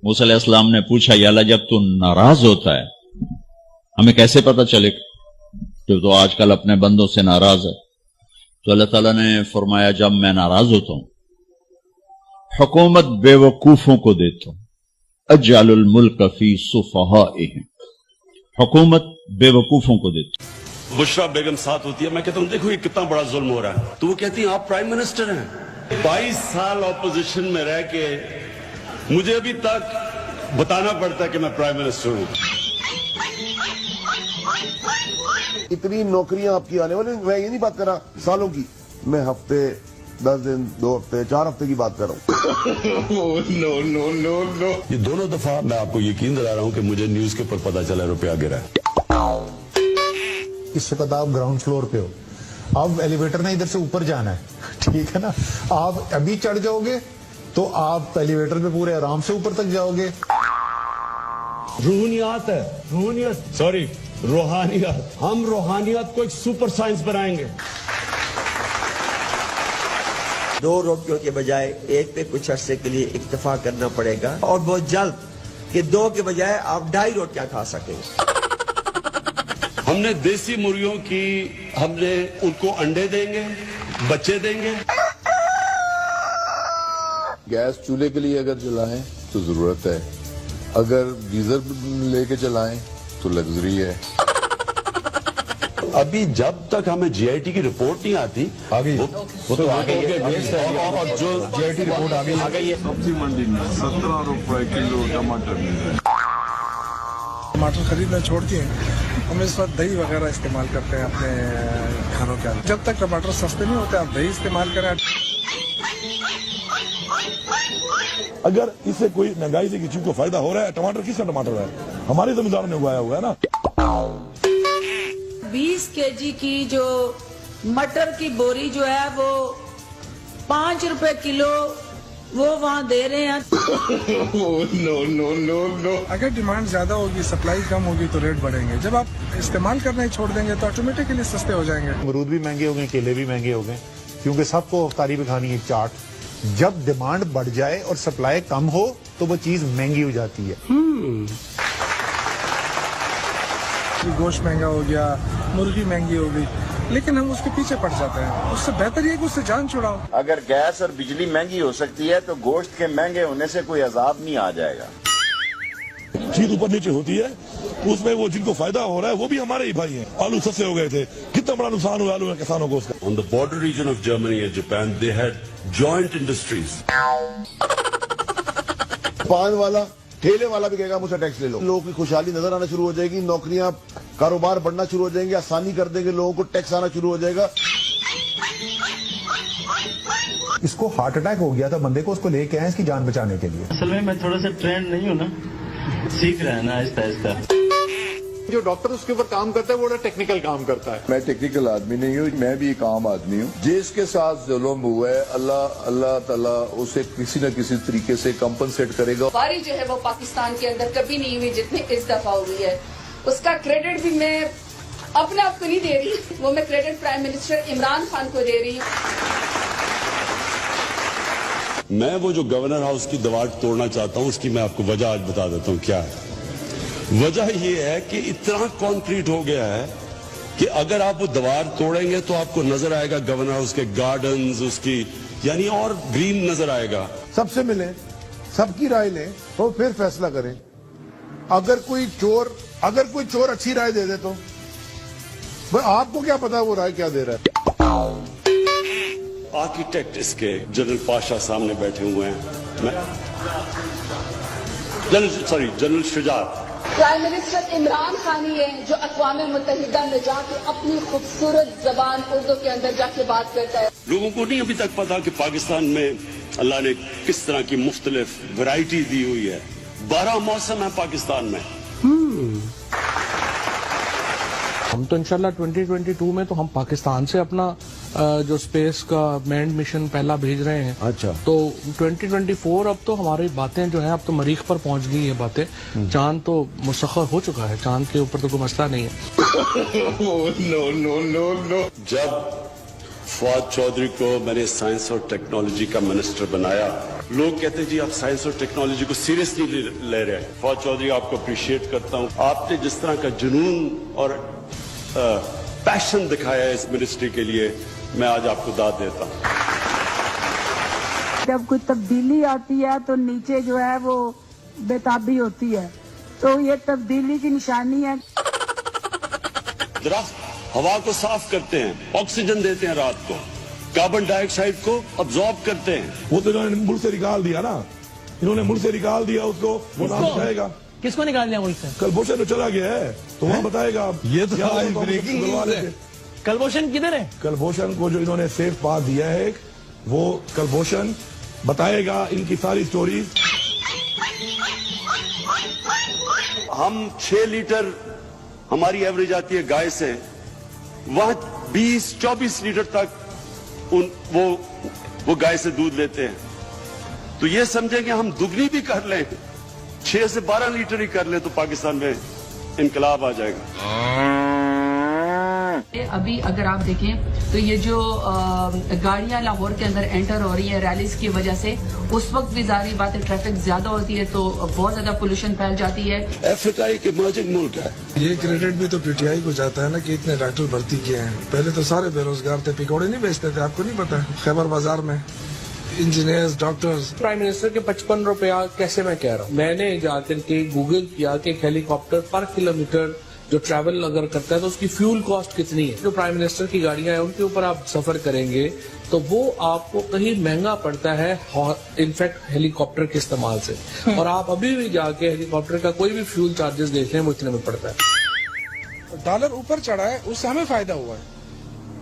موسیٰ علیہ السلام نے پوچھا یا اللہ جب تو ناراض ہوتا ہے ہمیں کیسے پتا چلے کہ تو آج کل اپنے بندوں سے ناراض ہے؟ تو اللہ تعالیٰ نے فرمایا جب میں ناراض ہوتا ہوں حکومت بے وقوفوں کو دیتا ہوں، اجعل الملک فی صفہائہم، حکومت بے وقوفوں کو دیتا ہوں۔ بشرا بیگم ساتھ ہوتی ہے، میں کہتا ہوں دیکھو یہ کتنا بڑا ظلم ہو رہا ہے، تو وہ کہتی ہیں آپ پرائم منسٹر ہیں، 22 سال اپوزیشن میں رہ کے مجھے ابھی تک بتانا پڑتا ہے کہ میں پرائم منسٹر ہوں۔ اتنی نوکریاں آپ کی آنے والی، میں یہ نہیں بات کر رہا سالوں کی، میں ہفتے 10 دن 2 ہفتے 4 ہفتے کی بات کر رہا ہوں۔ یہ دونوں دفعہ میں آپ کو یقین دلا رہا ہوں کہ مجھے نیوز کے اوپر پتا چلا روپیہ گرا ہے۔ اس وقت آپ گراؤنڈ فلور پہ ہو، اب ایلیویٹر نے ادھر سے اوپر جانا ہے، ٹھیک ہے نا، آپ ابھی چڑھ جاؤ گے تو آپ ایلیویٹر پہ پورے آرام سے اوپر تک جاؤ گے۔ روحانیات ہے، روحانیت، ہم روحانیت کو ایک سپر سائنس بنائیں گے۔ 2 روٹیوں کے بجائے 1 پہ کچھ عرصے کے لیے اکتفا کرنا پڑے گا، اور بہت جلد کہ 2 کے بجائے آپ 2.5 روٹیاں کھا سکیں۔ ہم نے دیسی مرغیوں کی، ہم نے ان کو انڈے دیں گے، بچے دیں گے۔ گیس چولہے کے لیے اگر چلائیں تو ضرورت ہے، اگر گیزر لے کے چلائیں تو لگژری ہے۔ ابھی جب تک ہمیں جی آئی ٹی کی رپورٹ نہیں آتی، وہ تو آگے اور جو جی آئی ٹی رپورٹ آگئی ہے۔ سبزی منڈی میں 17 روپے کلو ٹماٹر مل رہے ہیں۔ ٹماٹر خریدنا چھوڑ کے ہم اس وقت دہی وغیرہ استعمال کرتے ہیں اپنے کھانوں کے اندر۔ جب تک ٹماٹر سستے نہیں ہوتے آپ دہی استعمال کریں۔ اگر اس سے کوئی مہنگائی سے کسی کو فائدہ ہو رہا ہے، ٹماٹر کس کا ٹماٹر ہے؟ ہمارے زمینداروں نے اگایا ہوا ہے نا۔ 20 kg کی جو مٹر کی بوری جو ہے وہ 5 روپے کلو وہ وہاں دے رہے ہیں۔ اگر ڈیمانڈ زیادہ ہوگی، سپلائی کم ہوگی تو ریٹ بڑھیں گے۔ جب آپ استعمال کرنا ہی چھوڑ دیں گے تو آٹومیٹکلی سستے ہو جائیں گے۔ امرود بھی مہنگے ہو گئے، کیلے بھی مہنگے ہو گئے، کیونکہ سب کو افطاری پہ کھانی ہے چاٹ۔ جب ڈیمانڈ بڑھ جائے اور سپلائی کم ہو تو وہ چیز مہنگی ہو جاتی ہے۔ گوشت مہنگا ہو گیا، مرغی مہنگی ہو گئی، لیکن ہم اس کے پیچھے پڑ جاتے ہیں۔ اس سے بہتر یہ کہ اس سے جان چھڑاؤ۔ اگر گیس اور بجلی مہنگی ہو سکتی ہے تو گوشت کے مہنگے ہونے سے کوئی عذاب نہیں آ جائے گا۔ چیز اوپر نیچے ہوتی ہے، اس میں وہ جن کو فائدہ ہو رہا ہے وہ بھی ہمارے ہی بھائی ہیں۔ آلو سستے ہو گئے تھے، کتنا بڑا نقصان ہوا آلو میں کسانوں کو اس کا۔ On the border region of Germany and Japan, they had joint industries. پان والا ٹھیلے والا بھی کہے گا مجھ سے ٹیکس لے لو، لوگوں کی خوشحالی نظر آنا شروع ہو جائے گی، نوکریاں کاروبار بڑھنا شروع ہو جائیں گے، آسانی کر دیں گے، لوگوں کو ٹیکس آنا شروع ہو جائے گا۔ اس کو ہارٹ اٹیک ہو گیا تھا بندے کو، اس کو لے کے آئے اس کی جان بچانے کے لیے۔ اصل میں تھوڑا سا ٹرینڈ نہیں ہوں نا، سیکھ رہا ہے نا آہستہ آہستہ۔ جو ڈاکٹر اس کے اوپر کام کرتا ہے وہ ٹیکنیکل کام کرتا ہے۔ میں ٹیکنیکل آدمی نہیں ہوں، میں بھی ایک عام آدمی ہوں۔ جس کے ساتھ ظلم ہوا ہے اللہ تعالیٰ اسے کسی نہ کسی طریقے سے کمپنسیٹ کرے گا۔ باری جو ہے وہ پاکستان کے اندر کبھی نہیں ہوئی جتنی اس دفعہ ہوئی ہے۔ اس کا کریڈٹ بھی میں اپنے آپ کو نہیں دے رہی، وہ میں credit prime minister Imran Khan کو دے رہی ہوں۔ میں وہ جو گورنر ہاؤس کی دیوار توڑنا چاہتا ہوں، اس کی میں آپ کو وجہ آج بتا دیتا ہوں کیا ہے۔ وجہ یہ ہے کہ اتنا کانکریٹ ہو گیا ہے کہ اگر آپ وہ دیوار توڑیں گے تو آپ کو نظر آئے گا گورنر ہاؤس کے گارڈنز، اس کی یعنی اور گرین نظر آئے گا۔ سب سے ملیں، سب کی رائے لیں اور پھر فیصلہ کریں۔ اگر کوئی چور اچھی رائے دے دے تو آپ کو کیا پتا وہ رائے کیا دے رہا ہے۔ آرکیٹیکٹ اس کے جنرل پاشا سامنے بیٹھے ہوئے ہیں، جنرل شجاعت۔ پرائم منسٹر عمران خان ہی ہے جو اقوام متحدہ میں جا کے اپنی خوبصورت زبان اردو کے اندر جا کے بات کرتا ہے۔ لوگوں کو نہیں ابھی تک پتا کہ پاکستان میں اللہ نے کس طرح کی مختلف ورائٹی دی ہوئی ہے۔ 12 موسم ہے پاکستان میں۔ ہم تو انشاءاللہ 2022 میں تو ہم پاکستان سے اپنا جو اسپیس کا مینڈ مشن پہلا بھیج رہے ہیں۔ اچھا، تو 2024 اب تو ہماری باتیں جو ہیں اب تو مریخ پر پہنچ گئی ہیں باتیں۔ چاند تو مسخر ہو چکا ہے، چاند کے اوپر تو کوئی مسئلہ نہیں ہے۔ جب فواد چودھری کو میں نے سائنس اور ٹیکنالوجی کا منسٹر بنایا लोग कहते हैं जी आप साइंस और टेक्नोलॉजी को सीरियसली ले रहे हैं। फौज चौधरी, आपको अप्रिशिएट करता हूं। आपने जिस तरह का जुनून और पैशन दिखाया है इस मिनिस्ट्री के लिए, मैं आज आपको दाद देता हूं। जब कोई तब्दीली आती है तो नीचे जो है वो बेताबी होती है, तो ये तब्दीली की निशानी है। दरख्त हवा को साफ करते हैं, ऑक्सीजन देते हैं, रात को कार्बन डाइऑक्साइड को अब्जॉर्ब करते हैं। वो तो इन्होंने मुल्क से निकाल दिया ना, इन्होंने मुल्क से निकाल दिया उसको, वो नाम बताएगा। किसको निकाल दिया मुल्क से? कलभूषण तो चला गया है, तो वहाँ बताएगा। ये तो कलभूषण किधर है? कलभूषण को जो इन्होंने सेफ पास दिया है, वो कलभूषण बताएगा इनकी सारी स्टोरीज। हम 6 लीटर हमारी एवरेज आती है गाय से, वहां 20-24 लीटर तक वो गाय से दूध लेते हैं। तो ये समझें कि हम दुगनी भी कर लें, 6 से 12 लीटर ही कर लें, तो पाकिस्तान में इनकलाब आ जाएगा। अभी अगर आप देखें तो ये जो गाड़ियां लाहौर के अंदर एंटर हो रही है रैलीज की वजह से, उस वक्त भी जारी बात है ट्रैफिक ज्यादा होती है, तो बहुत ज्यादा पोल्यूशन फैल जाती है। अफ्रीका एक इमर्जिंग मुल्क है। ये क्रेडिट भी तो पीटीआई को जाता है ना कि इतने डॉक्टर भर्ती किए हैं। पहले तो सारे बेरोजगार थे, पिकौड़े नहीं बेचते थे, आपको नहीं पता? खैबर बाजार में इंजीनियर्स, डॉक्टर्स। प्राइम मिनिस्टर के 55 रुपया कैसे मैं कह रहा हूँ, मैंने जाकर के गूगल किया कि हेलीकॉप्टर पर किलोमीटर जो ट्रैवल अगर करता है तो उसकी फ्यूल कॉस्ट कितनी है। जो प्राइम मिनिस्टर की गाड़ियां हैं उनके ऊपर आप सफर करेंगे तो वो आपको कहीं महंगा पड़ता है इनफैक्ट हेलीकॉप्टर के इस्तेमाल से। और आप अभी भी जाके हेलीकॉप्टर का कोई भी फ्यूल चार्जेस देख लें वो इतने में पड़ता है। डॉलर ऊपर चढ़ा है, उससे हमें फायदा हुआ है।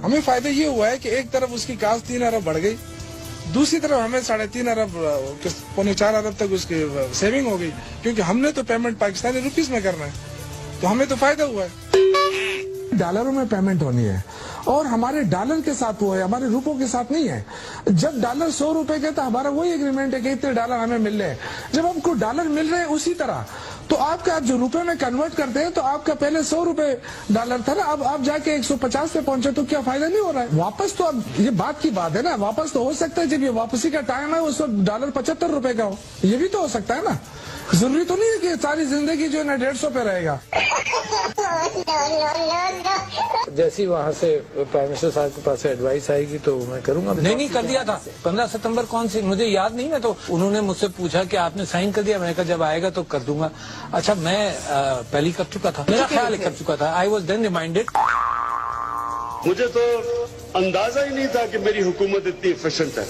हमें फायदा ये हुआ है कि एक तरफ उसकी कास्ट 3 अरब बढ़ गई, दूसरी तरफ हमें 3.5 अरब 4 अरब तक उसकी सेविंग हो गई, क्योंकि हमने तो पेमेंट पाकिस्तानी रुपीस में करना है, तो हमें तो फायदा हुआ है। डॉलरों में पेमेंट होनी है और हमारे डॉलर के साथ वो है, हमारे रुपयों के साथ नहीं है। जब डॉलर 100 रुपए के तो हमारा वही एग्रीमेंट है कि इतने डॉलर हमें मिल रहे हैं। जब हमको डॉलर मिल रहे हैं उसी तरह, तो आपका जो रुपए में कन्वर्ट करते हैं तो आपका पहले 100 रुपए डॉलर था ना, अब आप जाके 150 पे पहुंचे तो क्या फायदा नहीं हो रहा है? वापस तो अब ये बात की बात है ना, वापस तो हो सकता है जब ये वापसी का टाइम है उस वक्त डॉलर 75 रुपए का हो, ये भी तो हो सकता है ना। जरूरी तो नहीं है कि सारी जिंदगी जो है ना 150 पे रहेगा। जैसी वहाँ से प्राइम मिनिस्टर साहब के पास एडवाइस आएगी तो मैं करूंगा। नहीं कर दिया था 15 सितंबर कौन सी मुझे याद नहीं है, तो उन्होंने मुझसे पूछा कि आपने साइन कर दिया, मैंने कहा जब आएगा तो कर दूंगा। अच्छा मैं पहले कर चुका था, मेरा ख्याल कर चुका था। I was then reminded. मुझे तो अंदाजा ही नहीं था कि मेरी हुकूमत इतनी एफिशिएंट है।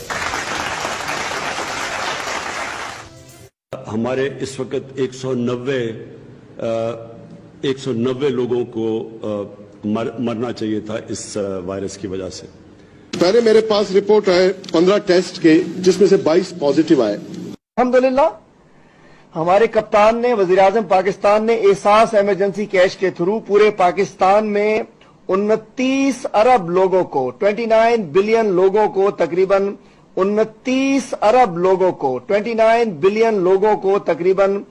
हमारे इस वक्त 190 लोगों को मरना चाहिए था इस वायरस की वजह से। पहले मेरे पास रिपोर्ट आए 15 टेस्ट के, जिसमें से 22 पॉजिटिव आए। अल्हम्दुलिल्लाह हमारे कप्तान ने, वज़ीर-ए-आज़म पाकिस्तान ने एहसास इमरजेंसी कैश के थ्रू पूरे पाकिस्तान में 29 अरब लोगों को, 29 बिलियन लोगों को, तकरीबन 29 अरब लोगों को, 29 बिलियन लोगों को तकरीबन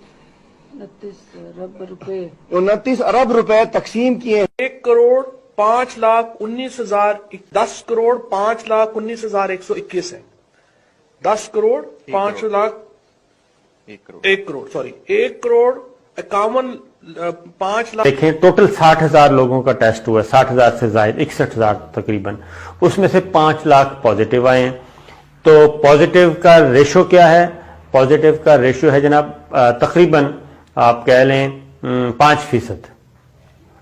29 अरब रुपए तकसीम किए। 1,05,19,000 10 करोड़ 5,19,121 है। 10 करोड़ 5 लाख 1 करोड़ 5 लाख। देखें टोटल 60,000 लोगों का टेस्ट हुआ, 60,000 से जायद 61,000 तकरीबन, उसमें से 5 लाख पॉजिटिव आए हैं। तो पॉजिटिव का रेशो क्या है? पॉजिटिव का रेशो है जनाब तकरीबन आप कह लें 5%।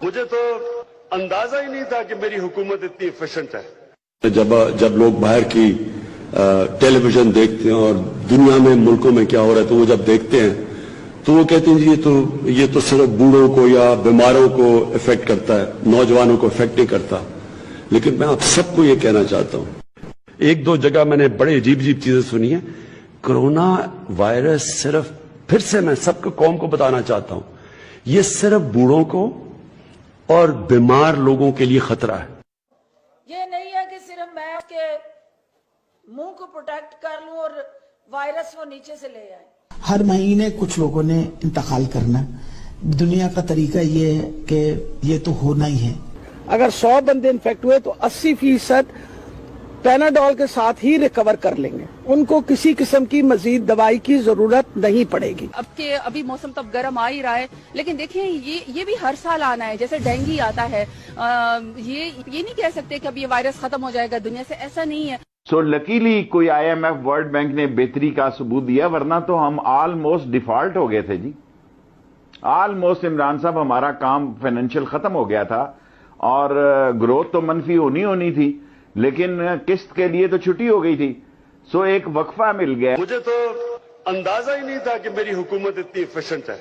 मुझे तो अंदाजा ही नहीं था कि मेरी हुकूमत इतनी एफिशिएंट है। जब लोग बाहर की टेलीविजन देखते हैं और दुनिया में मुल्कों में क्या हो रहा है, तो वो जब देखते हैं तो वो कहते हैं जी ये तो सिर्फ बूढ़ों को या बीमारों को इफेक्ट करता है, नौजवानों को इफेक्ट नहीं करता। लेकिन मैं आप सबको ये कहना चाहता हूं, 1-2 जगह मैंने बड़े अजीब चीजें सुनी है। कोरोना वायरस सिर्फ, फिर से मैं सबको कौम को बताना चाहता हूं, ये सिर्फ बूढ़ों को और बीमार लोगों के लिए खतरा है। ये नहीं है कि सिर्फ मैं उसके मुंह को प्रोटेक्ट कर लूं और वायरस वो नीचे से ले आए। हर महीने कुछ लोगों ने इंतकाल करना, दुनिया का तरीका ये है कि ये तो होना ही है। अगर 100 बंदे इन्फेक्ट हुए तो 80% पैनाडोल के साथ ही रिकवर कर लेंगे, उनको किसी किस्म की मजीद दवाई की जरूरत नहीं पड़ेगी। अब के अभी मौसम तो गर्म आ ही रहा है, लेकिन देखिए ये भी हर साल आना है, जैसे डेंगू आता है। ये नहीं कह सकते कि अब ये वायरस खत्म हो जाएगा दुनिया से, ऐसा नहीं है। सो लकीली कोई IMF वर्ल्ड बैंक ने बेहतरी का सबूत दिया, वरना तो हम ऑलमोस्ट डिफॉल्ट हो गए थे जी। ऑलमोस्ट इमरान साहब हमारा काम फाइनेंशियल खत्म हो गया था और ग्रोथ तो मनफी होनी थी, लेकिन किस्त के लिए तो छुट्टी हो गई थी। सो एक वक्फा मिल गया। मुझे तो अंदाजा ही नहीं था कि मेरी हुकूमत इतनी एफिशिएंट है।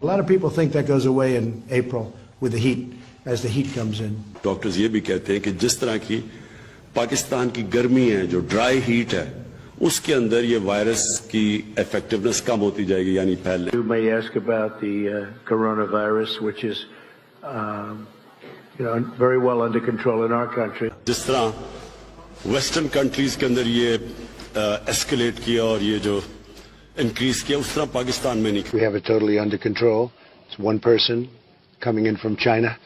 A lot of people think that goes away in April with the heat, as the heat comes in. Doctors ये भी कहते हैं कि जिस तरह की पाकिस्तान की गर्मी है, जो ड्राई हीट है, उसके अंदर ये वायरस की इफेक्टिवनेस कम होती जाएगी, यानी फैलने। You may ask about the coronavirus, which is very well under control in our country. जिस तरह वेस्टर्न कंट्रीज के अंदर ये एस्केलेट किया और ये जो इंक्रीज किया, उस तरह पाकिस्तान में नहीं। We have it totally under control. It's one person coming in from China,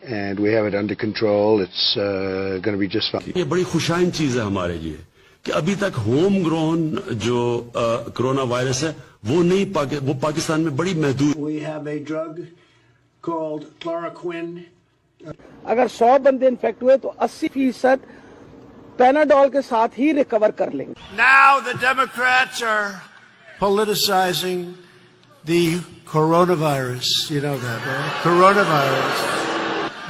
and we have it under control. It's going to be just fine. ये बड़ी खुशाइन चीज है हमारे लिए कि अभी तक होम ग्रोन जो कोरोना वायरस है वो पाकिस्तान में बड़ी महदूद। We have a drug called chloroquine. अगर 100 बंदे इन्फेक्ट हुए तो 80% पैनाडोल के साथ ही रिकवर कर लेंगे। Now the Democrats are politicizing the coronavirus. You know that, right? Coronavirus.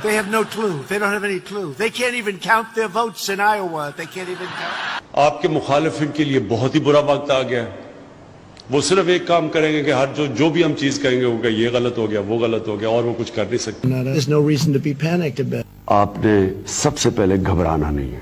They have no clue. They don't have any clue. They can't even count their votes in Iowa. They can't even count. आपके मुखालिफिन के लिए बहुत ही बुरा वक्त आ गया। वो सिर्फ एक काम करेंगे कि हर जो भी हम चीज कहेंगे वो ये गलत हो गया, वो गलत हो गया, और वो कुछ कर नहीं सकते। There's no reason to be panicked about. आपने सबसे पहले घबराना नहीं है।